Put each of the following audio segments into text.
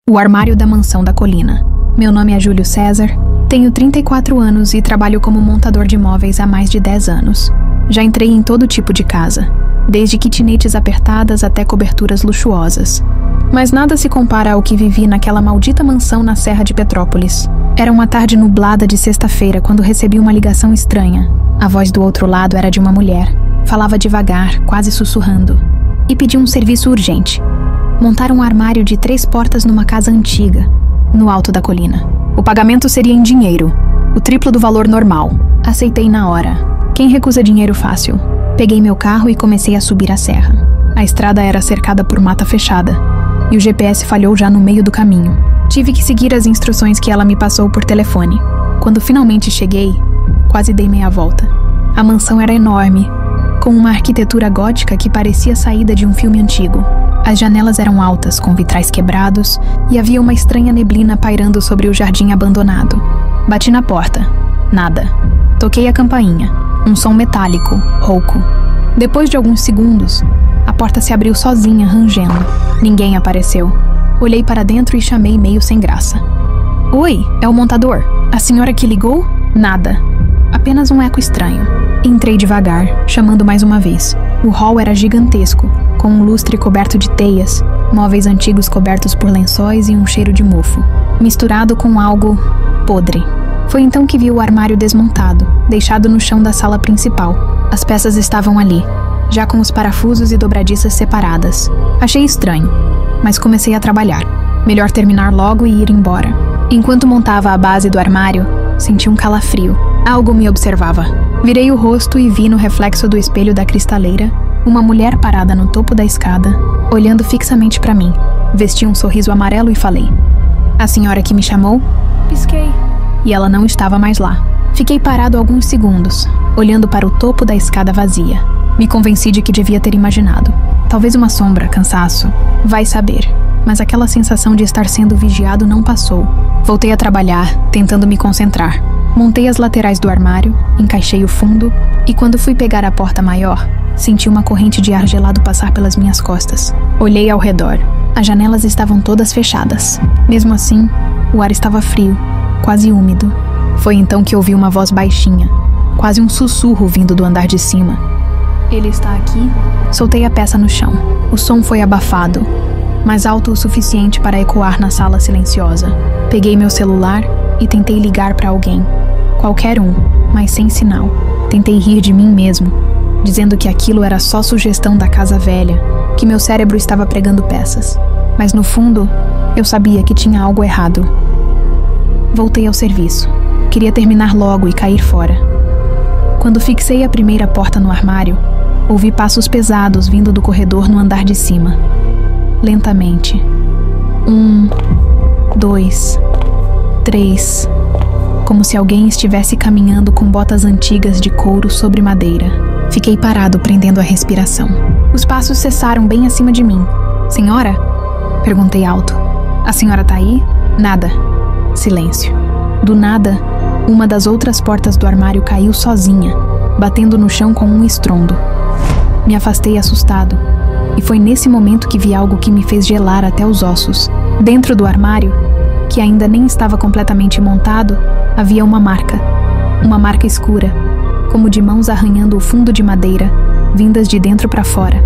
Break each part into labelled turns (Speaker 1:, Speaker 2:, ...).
Speaker 1: O armário da mansão da colina. Meu nome é Júlio César, tenho 34 anos e trabalho como montador de móveis há mais de 10 anos. Já entrei em todo tipo de casa, desde kitnetes apertadas até coberturas luxuosas. Mas nada se compara ao que vivi naquela maldita mansão na Serra de Petrópolis. Era uma tarde nublada de sexta-feira quando recebi uma ligação estranha. A voz do outro lado era de uma mulher. Falava devagar, quase sussurrando, e pediu um serviço urgente. Montar um armário de 3 portas numa casa antiga, no alto da colina. O pagamento seria em dinheiro, o triplo do valor normal. Aceitei na hora. Quem recusa dinheiro fácil? Peguei meu carro e comecei a subir a serra. A estrada era cercada por mata fechada, e o GPS falhou já no meio do caminho. Tive que seguir as instruções que ela me passou por telefone. Quando finalmente cheguei, quase dei meia volta. A mansão era enorme, com uma arquitetura gótica que parecia saída de um filme antigo. As janelas eram altas, com vitrais quebrados, e havia uma estranha neblina pairando sobre o jardim abandonado. Bati na porta. Nada. Toquei a campainha. Um som metálico, rouco. Depois de alguns segundos, a porta se abriu sozinha, rangendo. Ninguém apareceu. Olhei para dentro e chamei meio sem graça. Oi, é o montador. A senhora que ligou? Nada. Apenas um eco estranho. Entrei devagar, chamando mais uma vez. O hall era gigantesco, com um lustre coberto de teias, móveis antigos cobertos por lençóis e um cheiro de mofo, misturado com algo podre. Foi então que vi o armário desmontado, deixado no chão da sala principal. As peças estavam ali, já com os parafusos e dobradiças separadas. Achei estranho, mas comecei a trabalhar. Melhor terminar logo e ir embora. Enquanto montava a base do armário, senti um calafrio. Algo me observava. Virei o rosto e vi no reflexo do espelho da cristaleira uma mulher parada no topo da escada, olhando fixamente para mim. Vesti um sorriso amarelo e falei: "A senhora que me chamou?" Pisquei. E ela não estava mais lá. Fiquei parado alguns segundos, olhando para o topo da escada vazia. Me convenci de que devia ter imaginado. Talvez uma sombra, cansaço. Vai saber. Mas aquela sensação de estar sendo vigiado não passou. Voltei a trabalhar, tentando me concentrar. Montei as laterais do armário, encaixei o fundo, e quando fui pegar a porta maior, senti uma corrente de ar gelado passar pelas minhas costas. Olhei ao redor. As janelas estavam todas fechadas. Mesmo assim, o ar estava frio, quase úmido. Foi então que ouvi uma voz baixinha, quase um sussurro vindo do andar de cima. "Ele está aqui?" Soltei a peça no chão. O som foi abafado, mas alto o suficiente para ecoar na sala silenciosa. Peguei meu celular e tentei ligar para alguém. Qualquer um, mas sem sinal. Tentei rir de mim mesmo, dizendo que aquilo era só sugestão da casa velha, que meu cérebro estava pregando peças. Mas no fundo, eu sabia que tinha algo errado. Voltei ao serviço. Queria terminar logo e cair fora. Quando fixei a primeira porta no armário, ouvi passos pesados vindo do corredor no andar de cima. Lentamente. 1, 2, 3. Como se alguém estivesse caminhando com botas antigas de couro sobre madeira. Fiquei parado, prendendo a respiração. Os passos cessaram bem acima de mim. "Senhora?" Perguntei alto. "A senhora tá aí?" Nada. Silêncio. Do nada, uma das outras portas do armário caiu sozinha, batendo no chão com um estrondo. Me afastei assustado, e foi nesse momento que vi algo que me fez gelar até os ossos. Dentro do armário, que ainda nem estava completamente montado, havia uma marca escura, como de mãos arranhando o fundo de madeira, vindas de dentro para fora.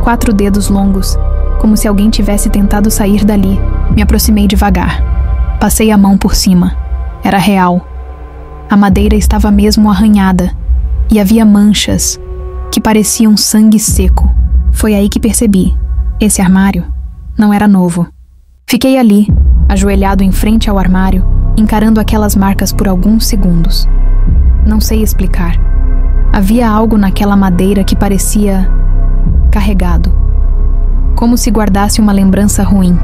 Speaker 1: 4 dedos longos, como se alguém tivesse tentado sair dali. Me aproximei devagar. Passei a mão por cima. Era real. A madeira estava mesmo arranhada, e havia manchas que pareciam sangue seco. Foi aí que percebi. Esse armário não era novo. Fiquei ali, ajoelhado em frente ao armário, encarando aquelas marcas por alguns segundos. Não sei explicar. Havia algo naquela madeira que parecia carregado. Como se guardasse uma lembrança ruim.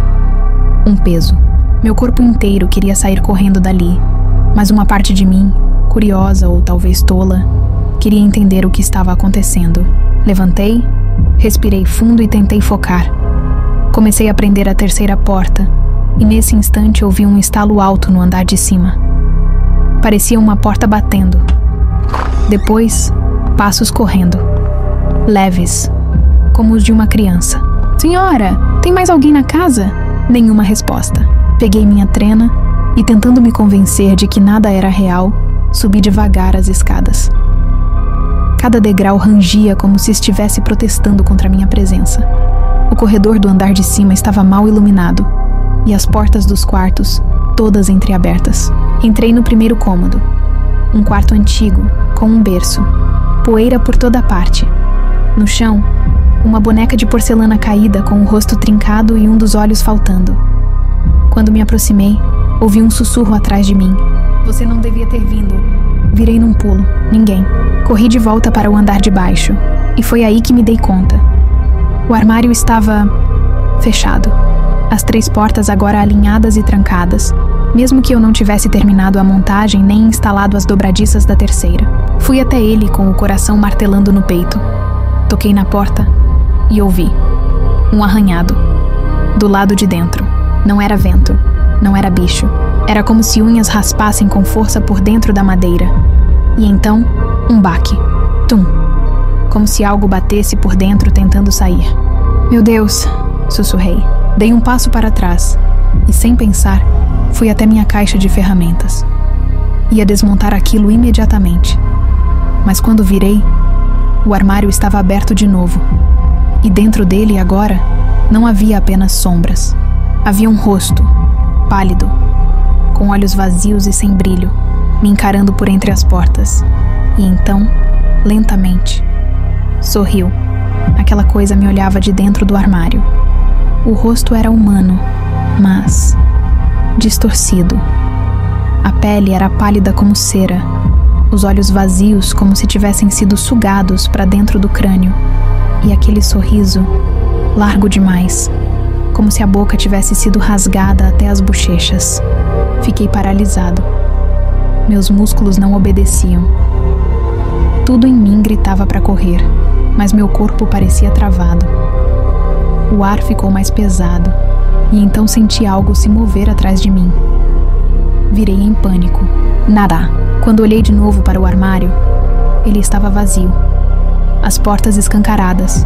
Speaker 1: Um peso. Meu corpo inteiro queria sair correndo dali, mas uma parte de mim, curiosa ou talvez tola, queria entender o que estava acontecendo. Levantei, respirei fundo e tentei focar. Comecei a prender a terceira porta, e nesse instante ouvi um estalo alto no andar de cima. Parecia uma porta batendo. Depois, passos correndo. Leves, como os de uma criança. "Senhora, tem mais alguém na casa?" Nenhuma resposta. Peguei minha trena e, tentando me convencer de que nada era real, subi devagar as escadas. Cada degrau rangia como se estivesse protestando contra minha presença. O corredor do andar de cima estava mal iluminado e as portas dos quartos, todas entreabertas. Entrei no primeiro cômodo. Um quarto antigo, com um berço. Poeira por toda parte. No chão, uma boneca de porcelana caída com o rosto trincado e um dos olhos faltando. Quando me aproximei, ouvi um sussurro atrás de mim. Você não devia ter vindo. Virei num pulo. Ninguém. Corri de volta para o andar de baixo. E foi aí que me dei conta. O armário estava fechado. As 3 portas agora alinhadas e trancadas, mesmo que eu não tivesse terminado a montagem nem instalado as dobradiças da terceira. Fui até ele com o coração martelando no peito. Toquei na porta e ouvi um arranhado. Do lado de dentro. Não era vento, não era bicho. Era como se unhas raspassem com força por dentro da madeira. E então, um baque. Tum! Como se algo batesse por dentro tentando sair. Meu Deus! Sussurrei. Dei um passo para trás e, sem pensar, fui até minha caixa de ferramentas. Ia desmontar aquilo imediatamente. Mas quando virei, o armário estava aberto de novo. E dentro dele, agora, não havia apenas sombras. Havia um rosto, pálido, com olhos vazios e sem brilho, me encarando por entre as portas. E então, lentamente, sorriu. Aquela coisa me olhava de dentro do armário. O rosto era humano, mas distorcido. A pele era pálida como cera, os olhos vazios como se tivessem sido sugados para dentro do crânio, e aquele sorriso, largo demais, como se a boca tivesse sido rasgada até as bochechas. Fiquei paralisado. Meus músculos não obedeciam. Tudo em mim gritava para correr, mas meu corpo parecia travado. O ar ficou mais pesado, e então senti algo se mover atrás de mim. Virei em pânico. Nada. Quando olhei de novo para o armário, ele estava vazio. As portas escancaradas.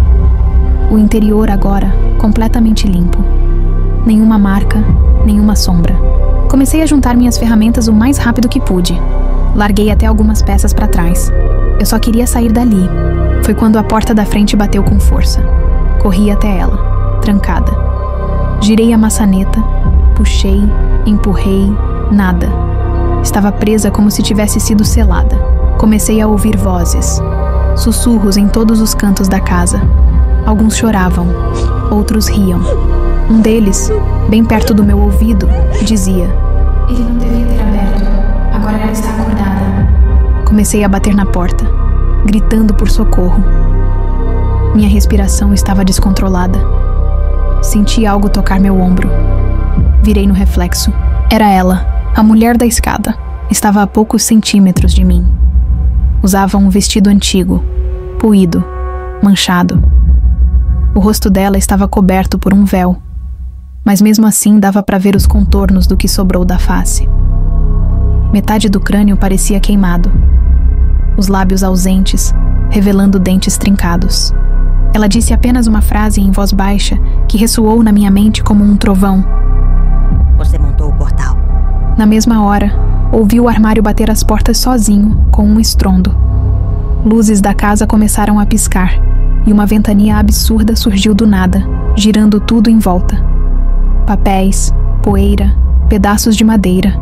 Speaker 1: O interior agora completamente limpo. Nenhuma marca, nenhuma sombra. Comecei a juntar minhas ferramentas o mais rápido que pude. Larguei até algumas peças para trás. Eu só queria sair dali. Foi quando a porta da frente bateu com força. Corri até ela. Trancada. Girei a maçaneta, puxei, empurrei, nada. Estava presa como se tivesse sido selada. Comecei a ouvir vozes, sussurros em todos os cantos da casa. Alguns choravam, outros riam. Um deles, bem perto do meu ouvido, dizia: "Ele não devia ter aberto, agora ela está acordada." Comecei a bater na porta, gritando por socorro. Minha respiração estava descontrolada. Senti algo tocar meu ombro. Virei no reflexo. Era ela, a mulher da escada. Estava a poucos centímetros de mim. Usava um vestido antigo, puído, manchado. O rosto dela estava coberto por um véu, mas mesmo assim dava para ver os contornos do que sobrou da face. Metade do crânio parecia queimado. Os lábios ausentes, revelando dentes trincados. Ela disse apenas uma frase em voz baixa que ressoou na minha mente como um trovão.
Speaker 2: Você montou o portal.
Speaker 1: Na mesma hora, ouvi o armário bater as portas sozinho, com um estrondo. Luzes da casa começaram a piscar, e uma ventania absurda surgiu do nada, girando tudo em volta. Papéis, poeira, pedaços de madeira,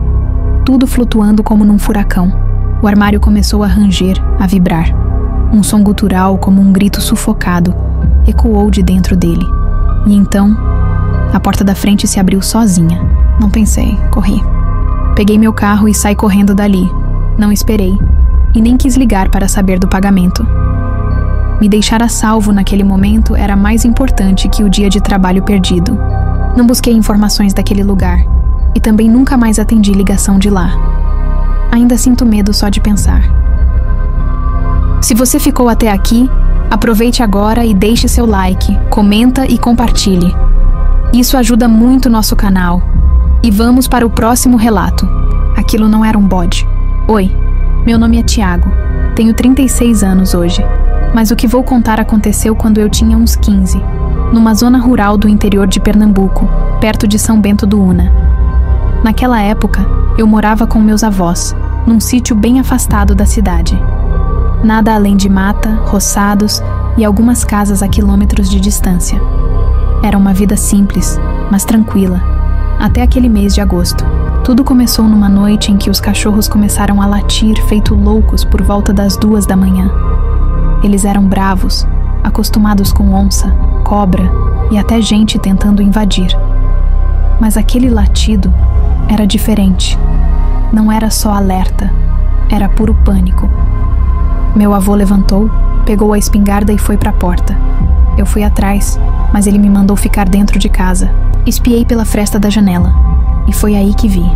Speaker 1: tudo flutuando como num furacão. O armário começou a ranger, a vibrar. Um som gutural, como um grito sufocado, ecoou de dentro dele. E então, a porta da frente se abriu sozinha. Não pensei, corri. Peguei meu carro e saí correndo dali. Não esperei, e nem quis ligar para saber do pagamento. Me deixar a salvo naquele momento era mais importante que o dia de trabalho perdido. Não busquei informações daquele lugar, e também nunca mais atendi ligação de lá. Ainda sinto medo só de pensar. Se você ficou até aqui, aproveite agora e deixe seu like, comenta e compartilhe. Isso ajuda muito o nosso canal. E vamos para o próximo relato. Aquilo não era um bode. Oi, meu nome é Thiago. Tenho 36 anos hoje. Mas o que vou contar aconteceu quando eu tinha uns 15. numa zona rural do interior de Pernambuco, perto de São Bento do Una. Naquela época, eu morava com meus avós, num sítio bem afastado da cidade. Nada além de mata, roçados e algumas casas a quilômetros de distância. Era uma vida simples, mas tranquila, até aquele mês de agosto. Tudo começou numa noite em que os cachorros começaram a latir feito loucos por volta das 2 da manhã. Eles eram bravos, acostumados com onça, cobra e até gente tentando invadir. Mas aquele latido era diferente. Não era só alerta, era puro pânico. Meu avô levantou, pegou a espingarda e foi para a porta. Eu fui atrás, mas ele me mandou ficar dentro de casa. Espiei pela fresta da janela, e foi aí que vi.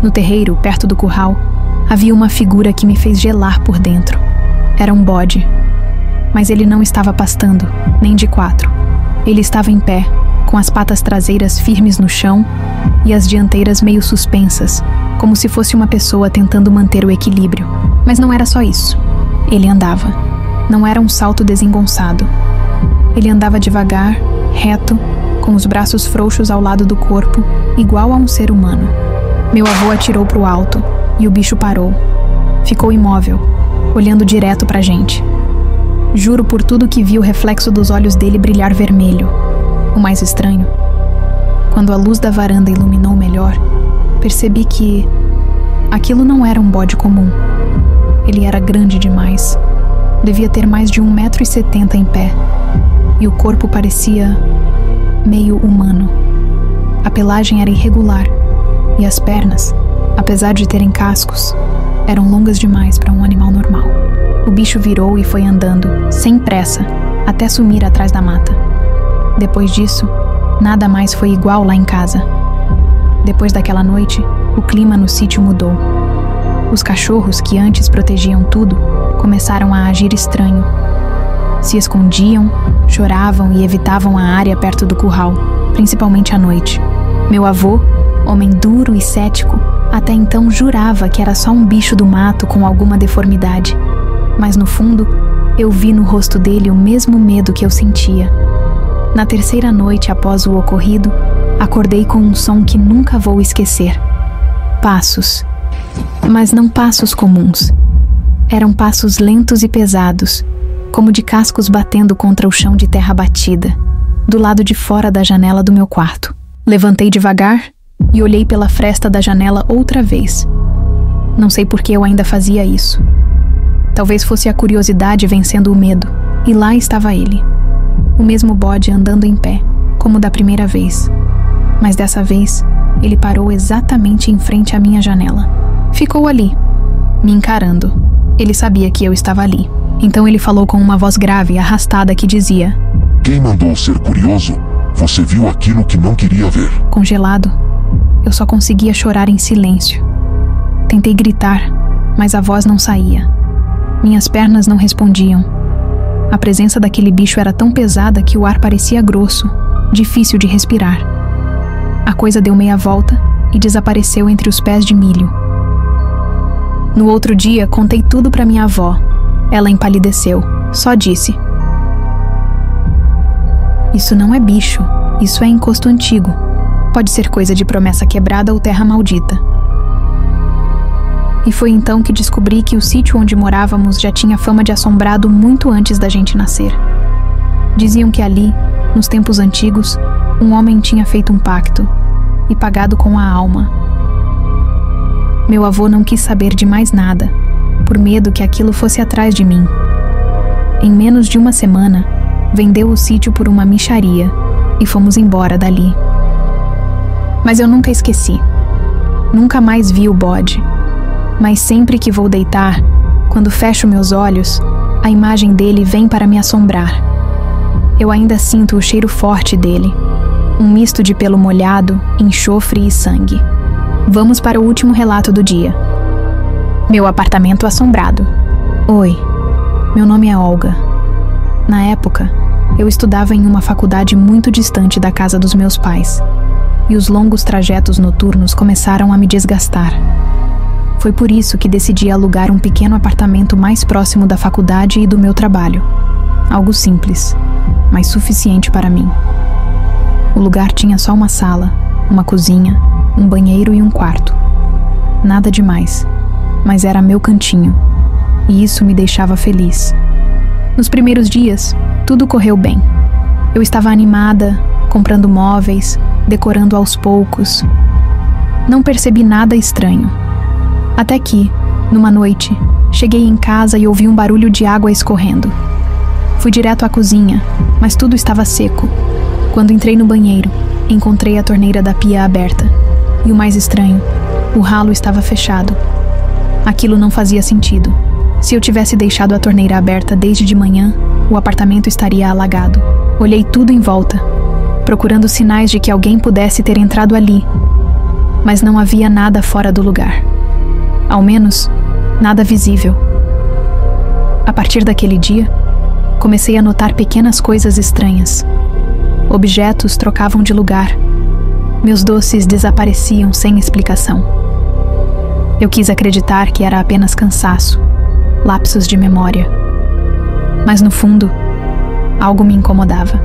Speaker 1: No terreiro, perto do curral, havia uma figura que me fez gelar por dentro. Era um bode. Mas ele não estava pastando, nem de 4. Ele estava em pé, com as patas traseiras firmes no chão e as dianteiras meio suspensas, como se fosse uma pessoa tentando manter o equilíbrio. Mas não era só isso. Ele andava. Não era um salto desengonçado. Ele andava devagar, reto, com os braços frouxos ao lado do corpo, igual a um ser humano. Meu avô atirou para o alto, e o bicho parou. Ficou imóvel, olhando direto pra gente. Juro por tudo que vi o reflexo dos olhos dele brilhar vermelho. O mais estranho, quando a luz da varanda iluminou melhor, percebi que aquilo não era um bode comum. Ele era grande demais. Devia ter mais de 1,70 m em pé. E o corpo parecia meio humano. A pelagem era irregular. E as pernas, apesar de terem cascos, eram longas demais para um animal normal. O bicho virou e foi andando, sem pressa, até sumir atrás da mata. Depois disso, nada mais foi igual lá em casa. Depois daquela noite, o clima no sítio mudou. Os cachorros, que antes protegiam tudo, começaram a agir estranho. Se escondiam, choravam e evitavam a área perto do curral, principalmente à noite. Meu avô, homem duro e cético, até então jurava que era só um bicho do mato com alguma deformidade. Mas no fundo, eu vi no rosto dele o mesmo medo que eu sentia. Na terceira noite após o ocorrido, acordei com um som que nunca vou esquecer. Passos. Mas não passos comuns. Eram passos lentos e pesados, como de cascos batendo contra o chão de terra batida, do lado de fora da janela do meu quarto. Levantei devagar e olhei pela fresta da janela outra vez. Não sei por que eu ainda fazia isso. Talvez fosse a curiosidade vencendo o medo, e lá estava ele. O mesmo bode andando em pé, como da primeira vez. Mas dessa vez, ele parou exatamente em frente à minha janela. Ficou ali, me encarando. Ele sabia que eu estava ali. Então ele falou com uma voz grave e arrastada que dizia:
Speaker 3: "Quem mandou ser curioso? Você viu aquilo que não queria ver."
Speaker 1: Congelado, eu só conseguia chorar em silêncio. Tentei gritar, mas a voz não saía. Minhas pernas não respondiam. A presença daquele bicho era tão pesada que o ar parecia grosso, difícil de respirar. A coisa deu meia volta e desapareceu entre os pés de milho. No outro dia, contei tudo para minha avó. Ela empalideceu, só disse: "Isso não é bicho, isso é encosto antigo. Pode ser coisa de promessa quebrada ou terra maldita." E foi então que descobri que o sítio onde morávamos já tinha fama de assombrado muito antes da gente nascer. Diziam que ali, nos tempos antigos, um homem tinha feito um pacto e pagado com a alma. Meu avô não quis saber de mais nada, por medo que aquilo fosse atrás de mim. Em menos de uma semana, vendeu o sítio por uma mixaria e fomos embora dali. Mas eu nunca esqueci. Nunca mais vi o bode. Mas sempre que vou deitar, quando fecho meus olhos, a imagem dele vem para me assombrar. Eu ainda sinto o cheiro forte dele, um misto de pelo molhado, enxofre e sangue. Vamos para o último relato do dia. Meu apartamento assombrado. Oi, meu nome é Olga. Na época, eu estudava em uma faculdade muito distante da casa dos meus pais, e os longos trajetos noturnos começaram a me desgastar. Foi por isso que decidi alugar um pequeno apartamento mais próximo da faculdade e do meu trabalho. Algo simples. mas suficiente para mim. O lugar tinha só uma sala, uma cozinha, um banheiro e um quarto. Nada demais, mas era meu cantinho, e isso me deixava feliz. Nos primeiros dias, tudo correu bem. Eu estava animada, comprando móveis, decorando aos poucos. Não percebi nada estranho. Até que, numa noite, cheguei em casa e ouvi um barulho de água escorrendo. Fui direto à cozinha, mas tudo estava seco. Quando entrei no banheiro, encontrei a torneira da pia aberta. E o mais estranho, o ralo estava fechado. Aquilo não fazia sentido. Se eu tivesse deixado a torneira aberta desde de manhã, o apartamento estaria alagado. Olhei tudo em volta, procurando sinais de que alguém pudesse ter entrado ali, mas não havia nada fora do lugar. Ao menos, nada visível. A partir daquele dia, comecei a notar pequenas coisas estranhas. Objetos trocavam de lugar. Meus doces desapareciam sem explicação. Eu quis acreditar que era apenas cansaço, lapsos de memória. Mas no fundo, algo me incomodava.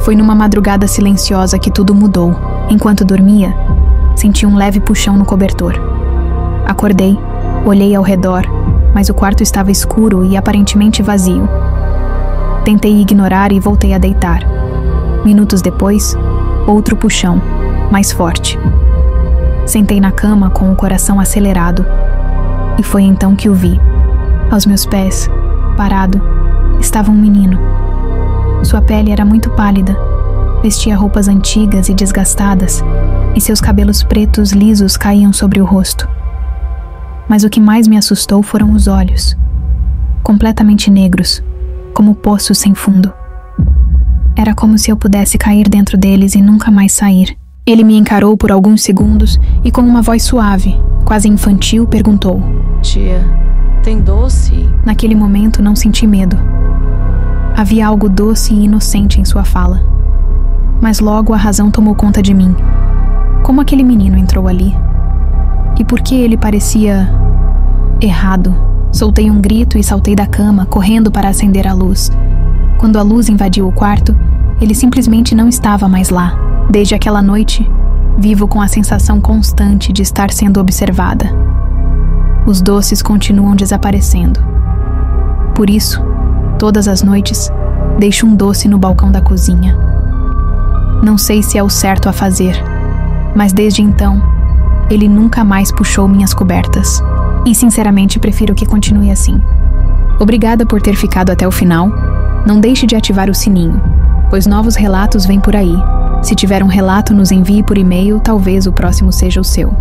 Speaker 1: Foi numa madrugada silenciosa que tudo mudou. Enquanto dormia, senti um leve puxão no cobertor. Acordei, olhei ao redor, mas o quarto estava escuro e aparentemente vazio. Tentei ignorar e voltei a deitar. Minutos depois, outro puxão, mais forte. Sentei na cama com o coração acelerado. E foi então que o vi. Aos meus pés, parado, estava um menino. Sua pele era muito pálida, vestia roupas antigas e desgastadas, e seus cabelos pretos lisos caíam sobre o rosto. Mas o que mais me assustou foram os olhos, completamente negros, como poços sem fundo. Era como se eu pudesse cair dentro deles e nunca mais sair. Ele me encarou por alguns segundos e com uma voz suave, quase infantil, perguntou:
Speaker 4: Tia, tem doce?
Speaker 1: Naquele momento não senti medo. Havia algo doce e inocente em sua fala. Mas logo a razão tomou conta de mim. Como aquele menino entrou ali? E por que ele parecia errado? Soltei um grito e saltei da cama, correndo para acender a luz. Quando a luz invadiu o quarto, ele simplesmente não estava mais lá. Desde aquela noite, vivo com a sensação constante de estar sendo observada. Os doces continuam desaparecendo. Por isso, todas as noites, deixo um doce no balcão da cozinha. Não sei se é o certo a fazer, mas desde então, ele nunca mais puxou minhas cobertas. E sinceramente prefiro que continue assim. Obrigada por ter ficado até o final. Não deixe de ativar o sininho, pois novos relatos vêm por aí. Se tiver um relato, nos envie por e-mail, talvez o próximo seja o seu.